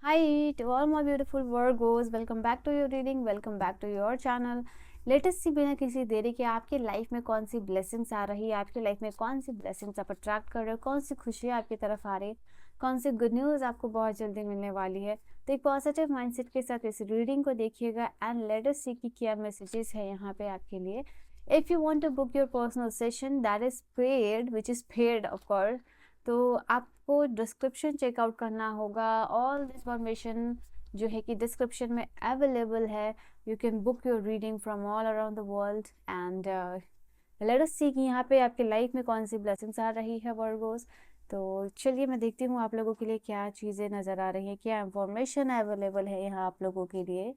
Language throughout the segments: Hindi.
Hi to all my beautiful Virgos, welcome back to your reading, welcome back to your channel. Latest सी बिना किसी देरी के आपकी लाइफ में कौन सी ब्लेसिंग्स आ रही है, आपकी लाइफ में कौन सी ब्लेसिंग्स आप अट्रैक्ट कर रहे हो, कौन सी खुशियाँ आपकी तरफ आ रही है, कौन सी गुड न्यूज़ आपको बहुत जल्दी मिलने वाली है। तो एक पॉजिटिव माइंडसेट के साथ इस रीडिंग को देखिएगा एंड लेट अस सी कि क्या मैसेजेस है यहाँ पे आपके लिए। If you want to book your personal session that is paid, which is paid of course, तो आपको डिस्क्रिप्शन चेकआउट करना होगा। ऑल दिस इन्फॉर्मेशन जो है कि डिस्क्रिप्शन में अवेलेबल है। You can book your reading from all around the world and let us see कि यहाँ पे आपकी लाइफ में कौन सी ब्लेसिंग्स आ रही है वर्गोस। तो चलिए मैं देखती हूँ आप लोगों के लिए क्या चीज़ें नज़र आ रही हैं, क्या इंफॉर्मेशन अवेलेबल है यहाँ आप लोगों के लिए।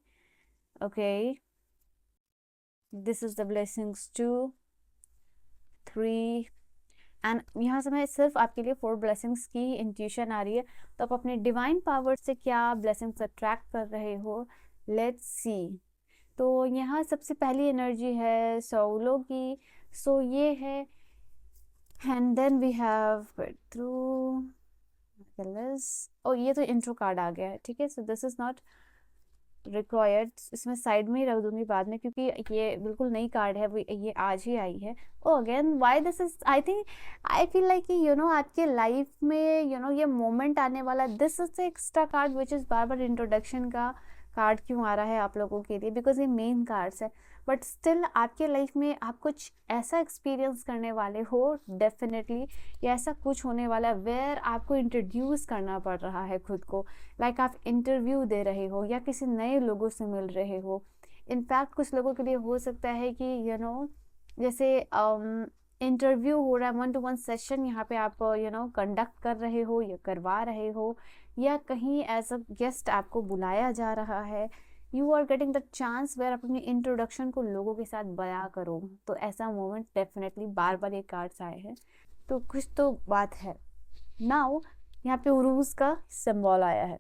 Okay, this is the blessings 2, 3 and यहाँ से मैं सिर्फ आपके लिए 4 ब्लेसिंग्स की इंट्यूशन आ रही है। तो आप अपने डिवाइन पावर से क्या ब्लेसिंग्स अट्रैक्ट कर रहे हो, लेट्स सी। तो यहाँ सबसे पहली एनर्जी है सोलो की। सो ये है and then we have through और ये तो इंट्रो कार्ड आ गया है, ठीक है। So this is not required, इसमें साइड में ही रख दूंगी बाद में क्योंकि ये बिल्कुल नई कार्ड है, वो ये आज ही आई है। Oh again why this is, I think I feel like कि आपके लाइफ में ये मोमेंट आने वाला। This is the extra card which is बार बार इंट्रोडक्शन का कार्ड क्यों आ रहा है आप लोगों के लिए, बिकॉज ये मेन कार्ड्स है। बट स्टिल आपके लाइफ में आप कुछ ऐसा एक्सपीरियंस करने वाले हो डेफिनेटली, या ऐसा कुछ होने वाला है वेयर आपको इंट्रोड्यूस करना पड़ रहा है खुद को। लाइक आप इंटरव्यू दे रहे हो या किसी नए लोगों से मिल रहे हो। इनफैक्ट कुछ लोगों के लिए हो सकता है कि जैसे इंटरव्यू हो रहा है, 1-to-1 सेशन यहाँ पे आप कंडक्ट कर रहे हो या करवा रहे हो, या कहीं एज अ गेस्ट आपको बुलाया जा रहा है। You are getting the chance where अपनी इंट्रोडक्शन को लोगों के साथ बयां करो। तो ऐसा मोमेंट डेफिनेटली बार बार ये कार्ड्स आए हैं, तो कुछ तो बात है। नाउ यहाँ पे उरूस का सिंबल आया है।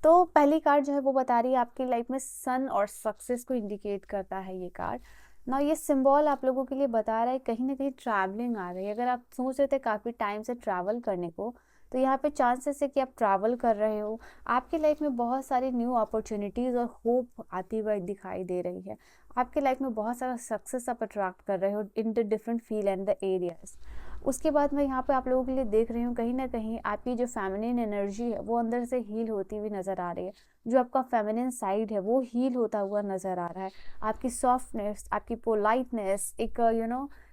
तो पहली कार्ड जो है वो बता रही है आपकी लाइफ में सन और सक्सेस को इंडिकेट करता है ये कार्ड। ना ये सिंबल आप लोगों के लिए बता रहा है कहीं ना कहीं ट्रैवलिंग आ रही है। अगर आप सोच रहे थे काफ़ी टाइम से ट्रैवल करने को, तो यहाँ पे चांसेस है कि आप ट्रैवल कर रहे हो। आपकी लाइफ में बहुत सारी न्यू अपॉर्चुनिटीज़ और होप आती हुई दिखाई दे रही है। आपके लाइफ में बहुत सारा सक्सेस आप अट्रैक्ट कर रहे हो in the different field and the areas. उसके बाद मैं यहाँ पे आप लोगों के लिए देख रही हूँ कहीं ना कहीं आपकी जो फेमिनिन एनर्जी है वो अंदर से हील होती हुई नज़र आ रही है। जो आपका फेमिनिन साइड है वो हील होता हुआ नज़र आ रहा है। आपकी सॉफ्टनेस, आपकी पोलाइटनेस एक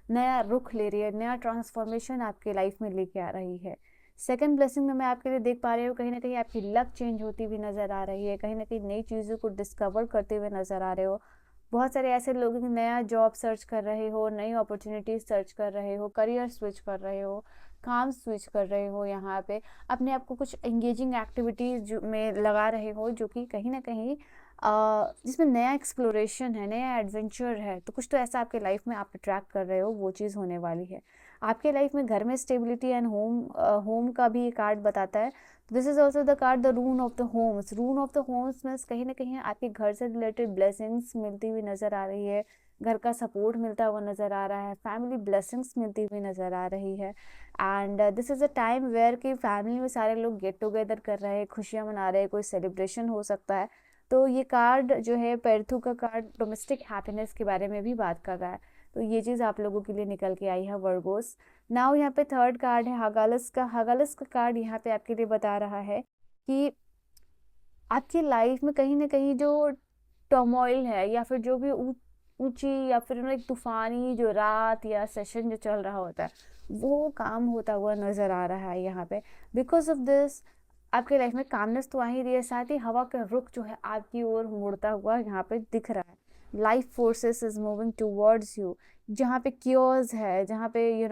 नया रुख ले रही है, नया ट्रांसफॉर्मेशन आपके लाइफ में लेके आ रही है। सेकंड ब्लेसिंग में मैं आपके लिए देख पा रही हूँ कहीं ना कहीं आपकी लक चेंज होती हुई नज़र आ रही है, कहीं ना कहीं नई चीज़ों को डिस्कवर करते हुए नज़र आ रहे हो। बहुत सारे ऐसे लोग हैं नया जॉब सर्च कर रहे हो, नई अपॉर्चुनिटीज सर्च कर रहे हो, करियर स्विच कर रहे हो, काम स्विच कर रहे हो, यहाँ पे अपने आप को कुछ एंगेजिंग एक्टिविटीज में लगा रहे हो जो कि कहीं ना कहीं जिसमें नया एक्सप्लोरेशन है, नया एडवेंचर है। तो कुछ तो ऐसा आपके लाइफ में आप अट्रैक्ट कर रहे हो, वो चीज़ होने वाली है। आपके लाइफ में घर में स्टेबिलिटी एंड होम का भी कार्ड बताता है। This is also the card the rune of the homes. Rune of the homes में कहीं ना कहीं आपके घर से रिलेटेड ब्लेसिंग्स मिलती हुई नजर आ रही है, घर का सपोर्ट मिलता हुआ नजर आ रहा है, फैमिली ब्लेसिंग्स मिलती हुई नजर आ रही है। And this is a time where कि फैमिली में सारे लोग गेट टुगेदर कर रहे हैं, खुशियां मना रहे हैं, कोई सेलिब्रेशन हो सकता है। तो ये कार्ड जो है पेर्थू का कार्ड डोमेस्टिक हैप्पीनेस के बारे में भी बात कर रहा है। तो ये चीज़ आप लोगों के लिए निकल के आई है वर्गोस। नाउ यहाँ पे थर्ड कार्ड है हगालस का। हगालस का कार्ड यहाँ पे आपके लिए बता रहा है कि आपकी लाइफ में कहीं ना कहीं जो टर्मोइल है या फिर जो भी ऊंची या फिर एक तूफानी जो रात या सेशन जो चल रहा होता है वो काम होता हुआ नजर आ रहा है यहाँ पे। बिकॉज ऑफ दिस आपके लाइफ में कामनेस तो आ ही रही है, साथ ही हवा का रुख जो है आपकी ओर मुड़ता हुआ यहाँ पे दिख रहा है। Life forces is moving towards you. जहाँ पे क्योर्स है, जहाँ पे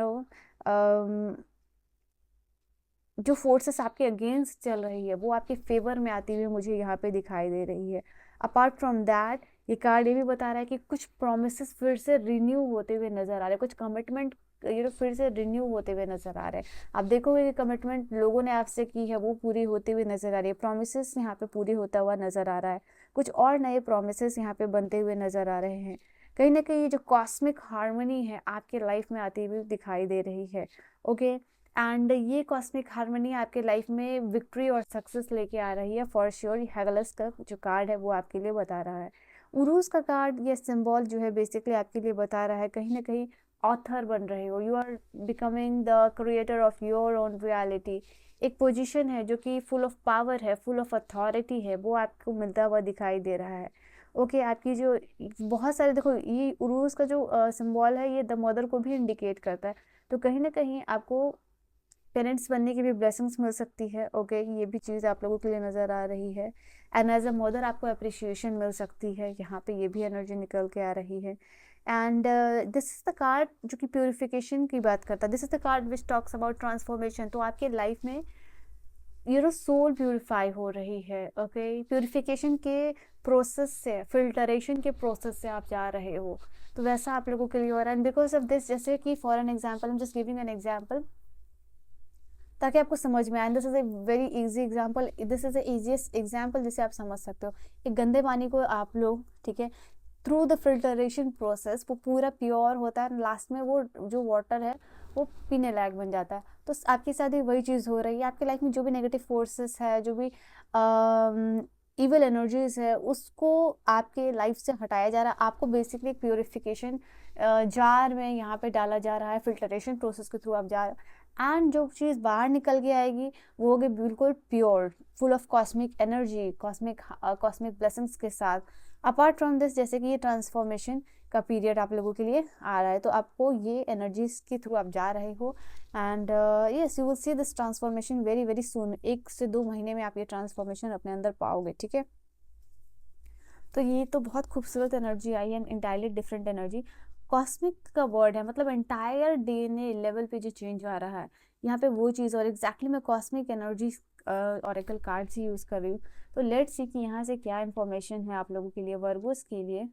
जो फोर्सेस आपके अगेंस्ट चल रही है वो आपके फेवर में आती हुई मुझे यहाँ पे दिखाई दे रही है। अपार्ट फ्रॉम दैट ये कार्ड ये भी बता रहा है कि कुछ प्रोमिसेस फिर से रिन्यू होते हुए नजर आ रहे हैं, कुछ कमिटमेंट फिर से रिन्यू होते हुए नजर आ रहे हैं। आप देखोगे कि कमिटमेंट लोगों ने आपसे की है वो पूरी होती हुई नजर आ रही है, प्रोमिसेस यहाँ पे पूरी होता हुआ नजर आ रहा है, कुछ और नए प्रोमिसेस यहाँ पे बनते हुए नजर आ रहे हैं। कहीं ना कहीं जो कॉस्मिक हार्मनी है आपके लाइफ में आती हुई दिखाई दे रही है। ओके, एंड ये कॉस्मिक हार्मनी आपके लाइफ में विक्ट्री और सक्सेस लेके आ रही है फॉर श्योर। हेगलस का जो कार्ड है वो आपके लिए बता रहा है। उरूस का कार्ड, ये सिंबल जो है बेसिकली आपके लिए बता रहा है कहीं ना कहीं ऑथर बन रहे हो, you are becoming the creator of your own reality. एक पोजीशन है जो कि फुल ऑफ पावर है, फुल ऑफ अथॉरिटी है, वो आपको मिलता हुआ दिखाई दे रहा है। ओके आपकी जो बहुत सारे, देखो ये उरूस का जो सिंबल है ये द मदर को भी इंडिकेट करता है। तो कहीं ना कहीं आपको पेरेंट्स बनने की भी ब्लेसिंग्स मिल सकती है। ओके ये भी चीज़ आप लोगों के लिए नज़र आ रही है। एंड एज अ मदर आपको अप्रिशिएशन मिल सकती है, यहाँ पे ये भी एनर्जी निकल के आ रही है। And this is the card जो कि प्योरिफिकेशन की बात करता है। This is the card which talks about transformation. तो आपके लाइफ में सोल प्यूरिफाई हो रही है। ओके प्यूरिफिकेशन के प्रोसेस से, फिल्टरेशन के प्रोसेस से आप जा रहे हो, तो वैसा आप लोगों के लिए हो रहा है। एंड बिकॉज ऑफ दिस, जैसे कि for an example, I am just giving an example ताकि आपको समझ में आए। This is a very easy example, this is a easiest example जिसे आप समझ सकते हो। एक गंदे पानी को आप लोग, ठीक है, थ्रू द फिल्टरेशन प्रोसेस वो पूरा प्योर होता है, लास्ट में वो जो वाटर है वो पीने लायक बन जाता है। तो आपके साथ भी वही चीज़ हो रही है। आपके लाइफ में जो भी नेगेटिव फोर्सेस है, जो भी इवल एनर्जीज है, उसको आपके लाइफ से हटाया जा रहा है। आपको बेसिकली प्योरिफिकेशन जार में यहाँ पे डाला जा रहा है, फिल्टरेशन प्रोसेस के थ्रू आप जा, एंड जो चीज़ बाहर निकल के आएगी वो होगी बिल्कुल pure, full of cosmic energy, cosmic blessings के साथ। अपार्ट फ्रॉम दिस, जैसे कि ये ट्रांसफॉर्मेशन का पीरियड आप लोगों के लिए आ रहा है, तो आपको ये एनर्जीज के थ्रू आप जा रहे हो। And yes, you will see this transformation very very soon. 1 से 2 महीने में आप ये ट्रांसफॉर्मेशन अपने अंदर पाओगे, ठीक है। तो ये तो बहुत खूबसूरत एनर्जी आई है, इंटायरली डिफरेंट एनर्जी। कॉस्मिक का वर्ड है, मतलब एंटायर डीएनए लेवल पे जो चेंज आ रहा है यहाँ पे वो चीज़, और एग्जैक्टली मैं कॉस्मिक एनर्जी ऑरेकल कार्ड ही यूज़ कर रही हूँ। तो लेट्स सी कि यहाँ से क्या इंफॉर्मेशन है आप लोगों के लिए, वर्गोस के लिए।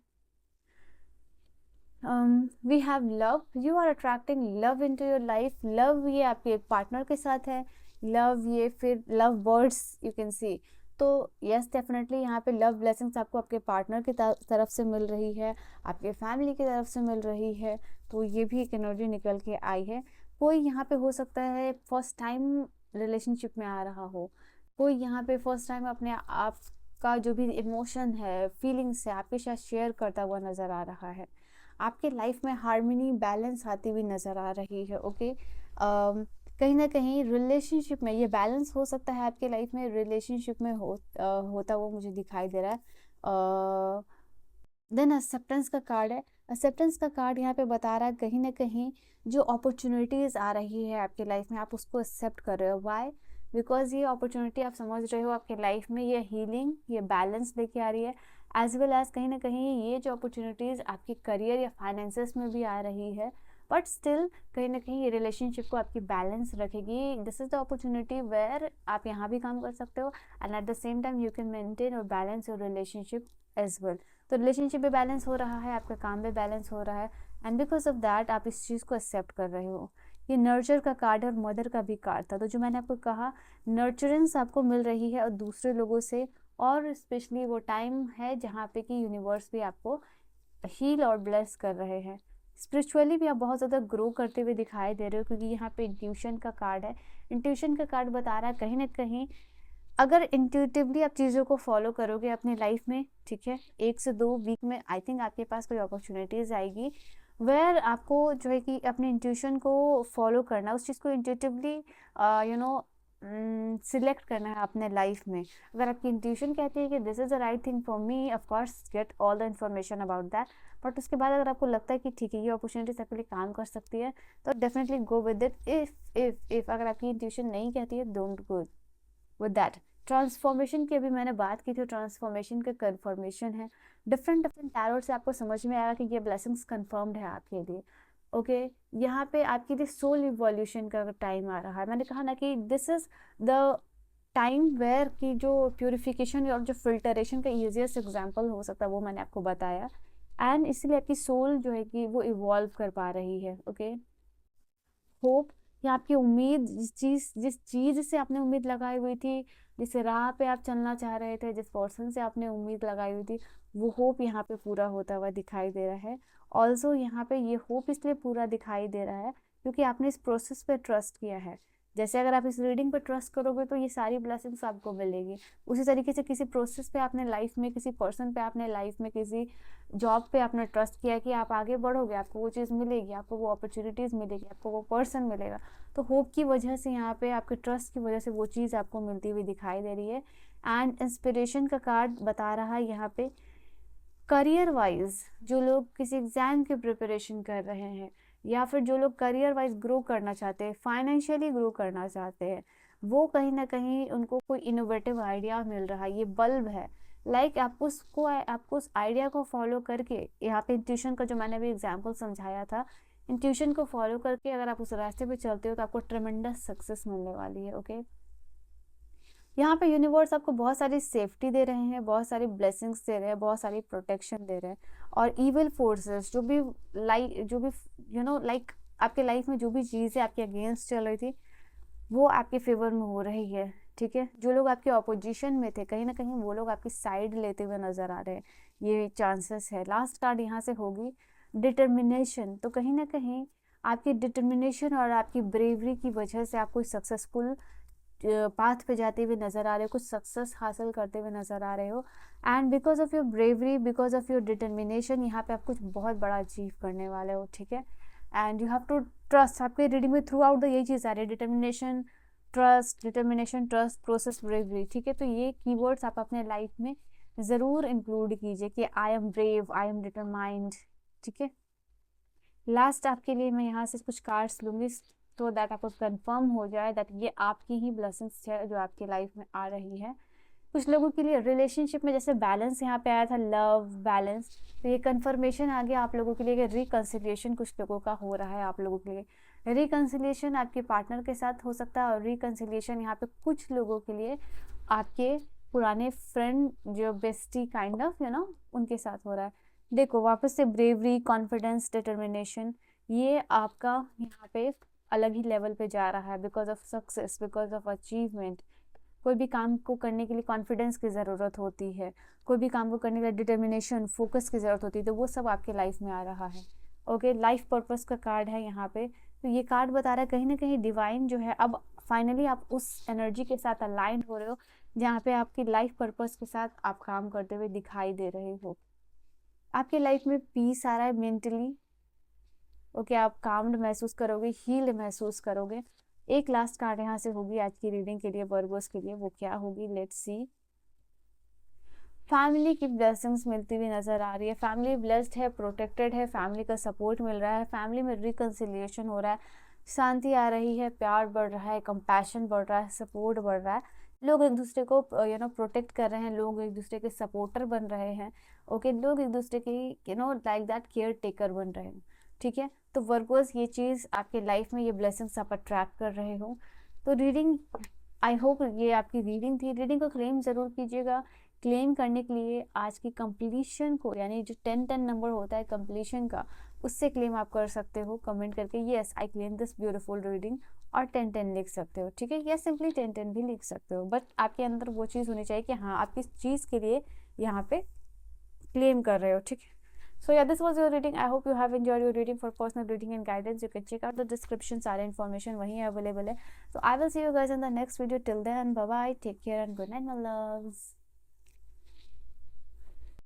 We have love, you are attracting love into your life. Love ये आपके पार्टनर के साथ है, लव ये फिर love birds you can see. तो यस डेफिनेटली यहाँ पे लव ब्लेसिंग्स आपको आपके पार्टनर की तरफ से मिल रही है, आपके फैमिली की तरफ से मिल रही है। तो ये भी एक एनर्जी निकल के आई है। कोई यहाँ पे हो सकता है फर्स्ट टाइम रिलेशनशिप में आ रहा हो, कोई यहाँ पे फर्स्ट टाइम अपने आप का जो भी इमोशन है, फीलिंग्स है, आपके साथ शेयर करता हुआ नज़र आ रहा है। आपके लाइफ में हार्मनी, बैलेंस आती हुई नज़र आ रही है। ओके कहीं ना कहीं रिलेशनशिप में ये बैलेंस हो सकता है, आपके लाइफ में रिलेशनशिप में होता हुआ मुझे दिखाई दे रहा है। देन एक्सेप्टेंस का कार्ड है। एक्सेप्टेंस का कार्ड यहाँ पे बता रहा है कहीं ना कहीं जो अपॉर्चुनिटीज़ आ रही है आपके लाइफ में, आप उसको एक्सेप्ट कर रहे हो। वाई? बिकॉज ये अपॉर्चुनिटी आप समझ रहे हो आपके लाइफ में ये हीलिंग, ये बैलेंस लेके आ रही है। एज वेल एज कहीं ना कहीं ये जो अपॉर्चुनिटीज़ आपके करियर या फाइनेंसेस में भी आ रही है, बट स्टिल कहीं ना कहीं ये रिलेशनशिप को आपकी बैलेंस रखेगी। This is the opportunity where आप यहाँ भी काम कर सकते हो, and at the same time you can maintain और balance your relationship as well. तो रिलेशनशिप भी बैलेंस हो रहा है, आपका काम भी बैलेंस हो रहा है, एंड बिकॉज ऑफ दैट आप इस चीज़ को एक्सेप्ट कर रहे हो। ये नर्चर का कार्ड है और मदर का भी कार्ड था। तो जो मैंने आपको कहा, नर्चरेंस आपको मिल रही है और दूसरे लोगों से, और स्पेशली वो टाइम है जहाँ पे कि यूनिवर्स भी आपको हील और ब्लेस कर रहे हैं। स्पिरिचुअली भी आप बहुत ज़्यादा ग्रो करते हुए दिखाई दे रहे हो, क्योंकि यहाँ पे इंट्यूशन का कार्ड है। इंट्यूशन का कार्ड बता रहा है कहीं ना कहीं अगर इंट्यूटिवली आप चीज़ों को फॉलो करोगे अपनी लाइफ में, ठीक है, 1 से 2 वीक में आई थिंक आपके पास कोई अपॉर्चुनिटीज़ आएगी वेयर आपको जो है कि अपने इंट्यूशन को फॉलो करना, उस चीज़ को इंट्यूटिवली सिलेक्ट करना है अपने लाइफ में। अगर आपकी इंट्यूशन कहती है कि this is the right thing for me, of course get all the information about that. But उसके बाद अगर आपको लगता है कि ठीक है ये अपॉर्चुनिटीज आपके लिए काम कर सकती है, तो definitely go with it. If अगर आपकी इंट्यूशन नहीं कहती है, don't go with that. Transformation की अभी मैंने बात की थी, ट्रांसफॉर्मेशन का कन्फर्मेशन है। डिफरेंट डिफरेंट टैरोट से आपको समझ में आएगा कि ये ब्लेसिंग्स कन्फर्म्ड है आपके लिए। ओके यहाँ पे आपके लिए सोल इवोल्यूशन का टाइम आ रहा है। मैंने कहा ना कि this is the time where की जो प्योरिफिकेशन और जो फिल्टरेशन का ईजिएस्ट एग्जाम्पल हो सकता है वो मैंने आपको बताया, एंड इसलिए आपकी सोल जो है कि वो इवॉल्व कर पा रही है। ओके होप या आपकी उम्मीद, जिस चीज़ से आपने उम्मीद लगाई हुई थी, जिस राह पे आप चलना चाह रहे थे, जिस पर्सन से आपने उम्मीद लगाई हुई थी, वो होप यहाँ पे पूरा होता हुआ दिखाई दे रहा है। ऑल्सो यहाँ पे ये होप इसलिए पूरा दिखाई दे रहा है क्योंकि आपने इस प्रोसेस पे ट्रस्ट किया है। जैसे अगर आप इस रीडिंग पर ट्रस्ट करोगे तो ये सारी ब्लेसिंग्स आपको मिलेगी। उसी तरीके से किसी प्रोसेस पे आपने लाइफ में, किसी पर्सन पे आपने लाइफ में, किसी जॉब पे आपने ट्रस्ट किया कि आप आगे बढ़ोगे, आपको वो चीज़ मिलेगी, आपको वो अपॉर्चुनिटीज़ मिलेगी, आपको वो पर्सन मिलेगा। तो होप की वजह से यहाँ पे आपके ट्रस्ट की वजह से वो चीज़ आपको मिलती हुई दिखाई दे रही है। एंड इंस्पिरेशन का कार्ड बता रहा है यहाँ पे करियर वाइज जो लोग किसी एग्जाम की प्रिपरेशन कर रहे हैं, या फिर जो लोग करियर वाइज ग्रो करना चाहते हैं, फाइनेंशियली ग्रो करना चाहते हैं, वो कहीं ना कहीं उनको कोई इनोवेटिव आइडिया मिल रहा है। ये बल्ब है, लाइक आपको उस आइडिया को फॉलो करके, यहाँ पे इंट्यूशन का जो मैंने अभी एग्जाम्पल समझाया था, इंट्यूशन को फॉलो करके अगर आप उस रास्ते पे चलते हो तो आपको ट्रेमेंडस सक्सेस मिलने वाली है। ओके, यहाँ पे यूनिवर्स आपको बहुत सारी सेफ्टी दे रहे हैं, बहुत सारी ब्लेसिंग्स दे रहे हैं, बहुत सारी प्रोटेक्शन दे रहे हैं। और इविल फोर्सेस जो भी लाइक आपके लाइफ में जो भी चीज़ें आपके अगेंस्ट चल रही थी वो आपके फेवर में हो रही है। ठीक है, जो लोग आपके ऑपोजिशन में थे कहीं ना कहीं वो लोग आपकी साइड लेते हुए नजर आ रहे हैं, ये चांसेस है। लास्ट कार्ड यहाँ से होगी डिटर्मिनेशन। तो कहीं ना कहीं आपकी डिटर्मिनेशन और आपकी ब्रेवरी की वजह से आप कोई सक्सेसफुल पाथ पे जाते हुए नज़र आ रहे हो, कुछ सक्सेस हासिल करते हुए नज़र आ रहे हो। And because of your bravery, because of your determination, यहाँ पे आप कुछ बहुत बड़ा अचीव करने वाले हो। ठीक है, and you have to trust. आपके रीडिंग में थ्रू आउट यही चीज़ आ रही है, डिटर्मिनेशन, ट्रस्ट, प्रोसेस, ब्रेवरी। ठीक है, तो ये कीवर्ड्स आप अपने लाइफ में ज़रूर इंक्लूड कीजिए कि I am brave, I am determined. ठीक है, लास्ट आपके लिए मैं यहाँ से कुछ कार्ड्स लूँगी तो दैट आपको कंफर्म हो जाए दैट ये आपकी ही ब्लेसिंग्स है जो आपकी लाइफ में आ रही है। कुछ लोगों के लिए रिलेशनशिप में जैसे बैलेंस यहाँ पे आया था, लव बैलेंस, तो ये कंफर्मेशन आ गया आप लोगों के लिए कि रिकंसिलिएशन कुछ लोगों का हो रहा है। आप लोगों के लिए रिकंसिलिएशन आपके पार्टनर के साथ हो सकता है, और रिकंसिलिएशन यहाँ पे कुछ लोगों के लिए आपके पुराने फ्रेंड जो बेस्टी काइंड ऑफ उनके साथ हो रहा है। देखो वापस से ब्रेवरी, कॉन्फिडेंस, डिटर्मिनेशन, ये आपका यहाँ पे अलग ही लेवल पे जा रहा है because of success, because of achievement. कोई भी काम को करने के लिए कॉन्फिडेंस की ज़रूरत होती है, कोई भी काम को करने के लिए डिटर्मिनेशन, फोकस की ज़रूरत होती है, तो वो सब आपके लाइफ में आ रहा है। ओके, लाइफ पर्पस का कार्ड है यहाँ पे। तो ये कार्ड बता रहा है कहीं ना कहीं डिवाइन जो है अब फाइनली आप उस एनर्जी के साथ अलाइंड हो रहे हो जहाँ पे आपकी लाइफ पर्पस के साथ आप काम करते हुए दिखाई दे रहे हो। आपकी लाइफ में पीस आ रहा है मेंटली। ओके, आप काम्ड महसूस करोगे, हील्ड महसूस करोगे। एक लास्ट कार्ड यहाँ से होगी आज की रीडिंग के लिए, वर्गोस के लिए, वो क्या होगी, लेट्स सी। फैमिली की ब्लेसिंग्स मिलती हुई नजर आ रही है। फैमिली ब्लेस्ड है, प्रोटेक्टेड है, फैमिली का सपोर्ट मिल रहा है, फैमिली में रिकंसिलिएशन हो रहा है, शांति आ रही है, प्यार बढ़ रहा है, कंपैशन बढ़ रहा है, सपोर्ट बढ़ रहा है। लोग एक दूसरे को प्रोटेक्ट कर रहे हैं, लोग एक दूसरे के सपोर्टर बन रहे हैं। ओके, लोग एक दूसरे की लाइक दैट केयर टेकर बन रहे हैं। ठीक है, तो वर्गोस ये चीज़ आपके लाइफ में, ये ब्लेसिंग्स आप अट्रैक्ट कर रहे हो। तो रीडिंग, आई होप ये आपकी रीडिंग थी। रीडिंग को क्लेम ज़रूर कीजिएगा। क्लेम करने के लिए आज की कंप्लीशन को, यानी जो 10-10 नंबर होता है कंप्लीशन का, उससे क्लेम आप कर सकते हो कमेंट करके, yes I claim this beautiful reading, और 10-10 लिख सकते हो। ठीक है, या सिंपली 10-10 भी लिख सकते हो, बट आपके अंदर वो चीज़ होनी चाहिए कि हाँ आप किस चीज़ के लिए यहाँ पे क्लेम कर रहे हो। ठीक है, so yeah, this was your reading. I hope you have enjoyed your reading. For personal reading and guidance you can check out the description, सारे information वहीं available है। So I will see you guys in the next video. Till then, bye bye, take care and good night my loves.